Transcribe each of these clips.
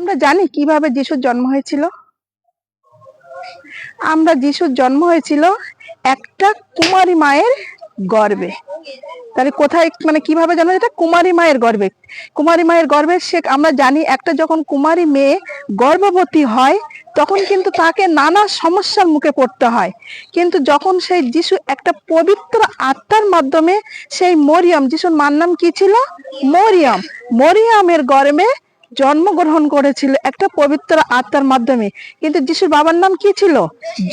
আমরা জানি কিভাবে যিশুর জন্ম হয়েছিল। আমরা যিশুর জন্ম হয়েছিল একটা কুমারী মায়ের গর্ভে। তাহলে কোথায় মানে কিভাবে জানো? এটা কুমারী মায়ের গর্ভে। কুমারী মায়ের গর্ভে সে আমরা জানি একটা যখন কুমারী মেয়ে গর্ভবতী হয় তখন কিন্তু তাকে নানা সমস্যার মুখে পড়তে হয়। কিন্তু যখন সেই যিশু একটা পবিত্র আত্মার মাধ্যমে সেই মরিয়ম, যিশুর মার নাম কি ছিল? মরিয়ম। মরিয়মের গর্ভে জন্মগ্রহণ করেছিল একটা পবিত্র আত্মার মাধ্যমে। কিন্তু যিশুর বাবার নাম কি ছিল?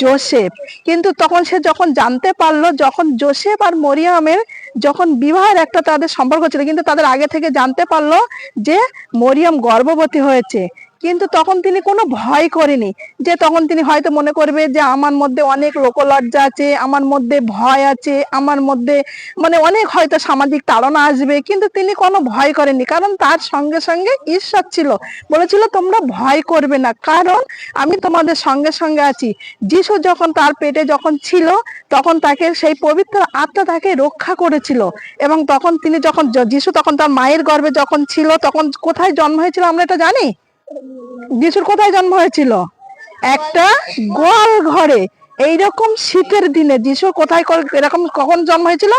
যোসেফ। কিন্তু তখন সে যখন জানতে পারলো, যখন যোসেফ আর মরিয়মের যখন বিবাহের একটা তাদের সম্পর্ক ছিল, কিন্তু তাদের আগে থেকে জানতে পারলো যে মরিয়ম গর্ভবতী হয়েছে, কিন্তু তখন তিনি কোনো ভয় করেনি। যে তখন তিনি হয়তো মনে করবে যে আমার মধ্যে অনেক লোকলজ্জা আছে, আমার মধ্যে ভয় আছে, আমার মধ্যে মানে অনেক হয়তো সামাজিক তাড়না আসবে, কিন্তু তিনি কোনো ভয় করেননি। কারণ তার সঙ্গে সঙ্গে ঈশ্বর ছিল, বলেছিল তোমরা ভয় করবে না, কারণ আমি তোমাদের সঙ্গে সঙ্গে আছি। যিশু যখন তার পেটে যখন ছিল তখন তাকে সেই পবিত্র আত্মা তাকে রক্ষা করেছিল। এবং তখন তিনি যখন যিশু তখন তার মায়ের গর্ভে যখন ছিল তখন কোথায় জন্ম হয়েছিল আমরা এটা জানি? যিশুর কোথায় জন্ম হয়েছিল? একটা গোয়াল ঘরে। এইরকম শীতের দিনে যিশু কোথায় এরকম কখন জন্ম হয়েছিল?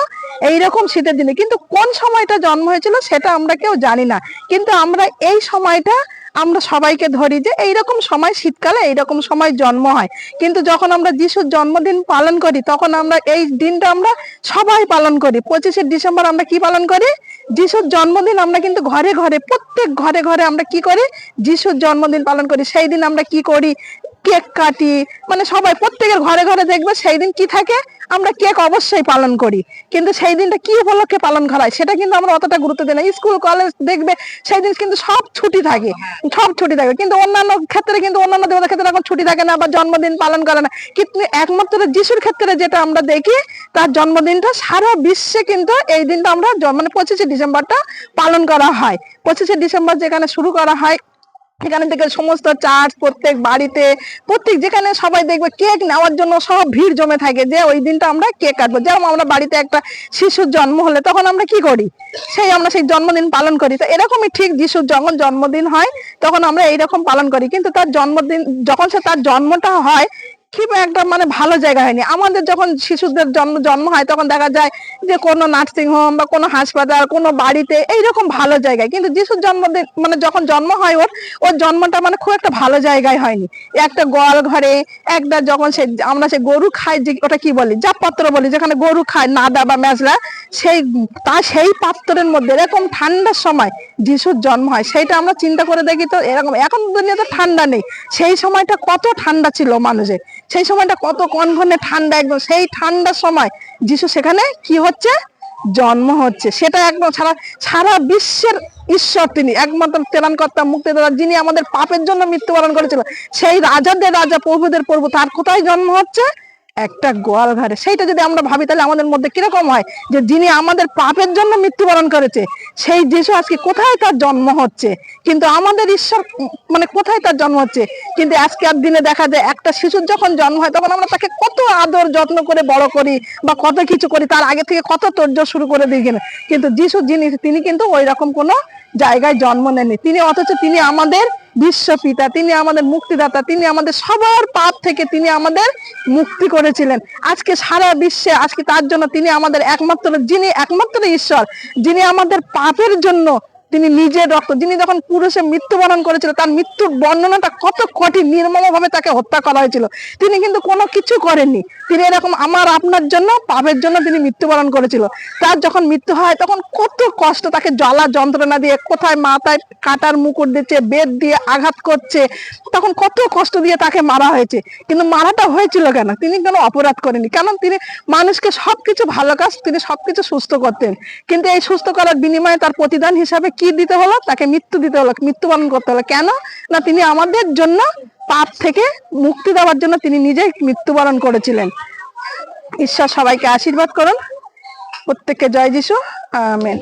এইরকম শীতের দিনে। কিন্তু কোন সময়টা জন্ম হয়েছিল সেটা আমরা কেউ জানি না। কিন্তু আমরা এই সময়টা আমরা সবাইকে ধরি যে এইরকম সময়, শীতকালে এইরকম সময় জন্ম হয়। কিন্তু যখন আমরা যিশুর জন্মদিন পালন করি তখন আমরা এই দিনটা আমরা সবাই পালন করি। 25শে ডিসেম্বর আমরা কি পালন করি? যিশুর জন্মদিন। আমরা কিন্তু ঘরে ঘরে, প্রত্যেক ঘরে ঘরে আমরা কি করি? যিশুর জন্মদিন পালন করি। সেই দিন আমরা কি করি? কেক কাটি। মানে সবাই প্রত্যেকের ঘরে ঘরে দেখবে সেই দিন কি থাকে? আমরা কেক অবশ্যই পালন করি। কিন্তু সেই দিনটা কি উপলক্ষে পালন করা হয় সেটা কিন্তু আমরা অতটা গুরুত্ব দিই না। স্কুল কলেজ দেখবে সেই দিন কিন্তু সব ছুটি থাকে, সব ছুটি থাকে। কিন্তু অন্যান্য ক্ষেত্রে, কিন্তু অন্যান্য দেবতার ক্ষেত্রে এখন ছুটি থাকে না বা জন্মদিন পালন করে না। কিন্তু একমাত্র যিশুর ক্ষেত্রে যেটা আমরা দেখি, তার জন্মদিনটা সারা বিশ্বে কিন্তু এই দিনটা আমরা মানে 25শে ডিসেম্বরটা পালন করা হয়। 25শে ডিসেম্বর যেখানে শুরু করা হয় এখানে থেকে সমস্ত চার্চ, প্রত্যেক বাড়িতে, প্রত্যেক যেখানে সবাই দেখবে কেক নেওয়ার জন্য সব ভিড় জমে থাকে যে ওই দিনটা আমরা কেক কাটবো। যেমন আমরা বাড়িতে একটা শিশুর জন্ম হলে তখন আমরা কি করি? আমরা সেই জন্মদিন পালন করি। তো এরকমই ঠিক যিশুর যখন জন্মদিন হয় তখন আমরা এইরকম পালন করি। কিন্তু তার জন্মদিন যখন তার জন্মটা হয় কি একটা মানে ভালো জায়গা হয়নি। আমাদের যখন শিশুদের জন্ম হয় তখন দেখা যায় যে কোনো নার্সিং হোম বা কোনো হাসপাতাল, কোনো বাড়িতে এইরকম ভালো জায়গায়। কিন্তু যিশুর জন্মদিন মানে যখন জন্ম হয় ওর জন্মটা মানে খুব একটা ভালো জায়গায় হয়নি। একটা গোয়াল ঘরে, একটা যখন আমরা সে গরু খাই, যে ওটা কি বলি, জাপ পাত্র বলি, যেখানে গরু খায় নাদা বা মেজলা, সেই পাত্রের মধ্যে এরকম ঠান্ডার সময় যিশুর জন্ম হয়। সেইটা আমরা চিন্তা করে দেখি তো এরকম। এখন দুনিয়াতে ঠান্ডা নেই, সেই সময়টা কত ঠান্ডা ছিল মানুষের, সেই সময়টা কত কনকনে ঠান্ডা একদম। সেই ঠান্ডার সময় যিশু সেখানে কি হচ্ছে? জন্ম হচ্ছে। সেটা একদম সারা বিশ্বের ঈশ্বর, তিনি একমাত্র ত্রাণকর্তা, মুক্তিদাতা, যিনি আমাদের পাপের জন্য মৃত্যুবরণ করেছিল। সেই রাজাদের রাজা, প্রভুদের প্রভু, তার কোথায় জন্ম হচ্ছে? একটা গোয়াল ঘরে। সেইটা যদি আমরা ভাবি তাহলে আমাদের মধ্যে কিরকম হয় যে যিনি আমাদের পাপের জন্য মৃত্যুবরণ করেছে সেই যিশু আজকে কোথায় তার জন্ম হচ্ছে? কিন্তু আমাদের ঈশ্বর মানে কোথায় তার জন্ম হচ্ছে? কিন্তু আজকের দিনে দেখা যায় একটা শিশুর যখন জন্ম হয় তখন আমরা তাকে কত আদর যত্ন করে বড় করি বা কত কিছু করি, তার আগে থেকে কত তোড়জোড় শুরু করে দিই। কিন্তু যিশু যিনি, তিনি কিন্তু ওই রকম কোনো জায়গায় জন্ম নেননি। তিনি অথচ তিনি আমাদের বিশ্বপিতা, তিনি আমাদের মুক্তিদাতা, তিনি আমাদের সবার পাপ থেকে তিনি আমাদের মুক্তি করেছিলেন। আজকে সারা বিশ্বে আজকে তার জন্য তিনি আমাদের একমাত্র, যিনি একমাত্র ঈশ্বর, যিনি আমাদের পাপের জন্য তিনি নিজের রক্ত, যিনি যখন পুরুষে মৃত্যুবরণ করেছিল তার মৃত্যুর বর্ণনাটা কত কঠিন, নির্মম ভাবে তাকে হত্যা করা হয়েছিল। তিনি কিন্তু কোনো কিছু করেননি। তিনি এরকম আমার আপনার জন্য, পাপের জন্য তিনি মৃত্যুবরণ করেছিল। তার যখন মৃত্যু হয় তখন কত কষ্ট, তাকে জ্বালা যন্ত্রণা দিয়ে, কোথায় মাথায় কাটার মুকুট দিচ্ছে, বেদ দিয়ে আঘাত করছে, তখন কত কষ্ট দিয়ে তাকে মারা হয়েছে। কিন্তু মারাটা হয়েছিল কেন? তিনি কোনো অপরাধ করেনি। কারণ তিনি মানুষকে সবকিছু ভালো কাজ, তিনি সবকিছু সুস্থ করতেন। কিন্তু এই সুস্থ করার বিনিময়ে তার প্রতিদান হিসাবে কি দিতে হলো? তাকে মৃত্যু দিতে হলো, মৃত্যুবরণ করতে হলো। কেন না? তিনি আমাদের জন্য পাপ থেকে মুক্তি দেওয়ার জন্য তিনি নিজেই মৃত্যুবরণ করেছিলেন। ঈশ্বর সবাইকে আশীর্বাদ করুন। প্রত্যেককে জয় যিশু। আমেন।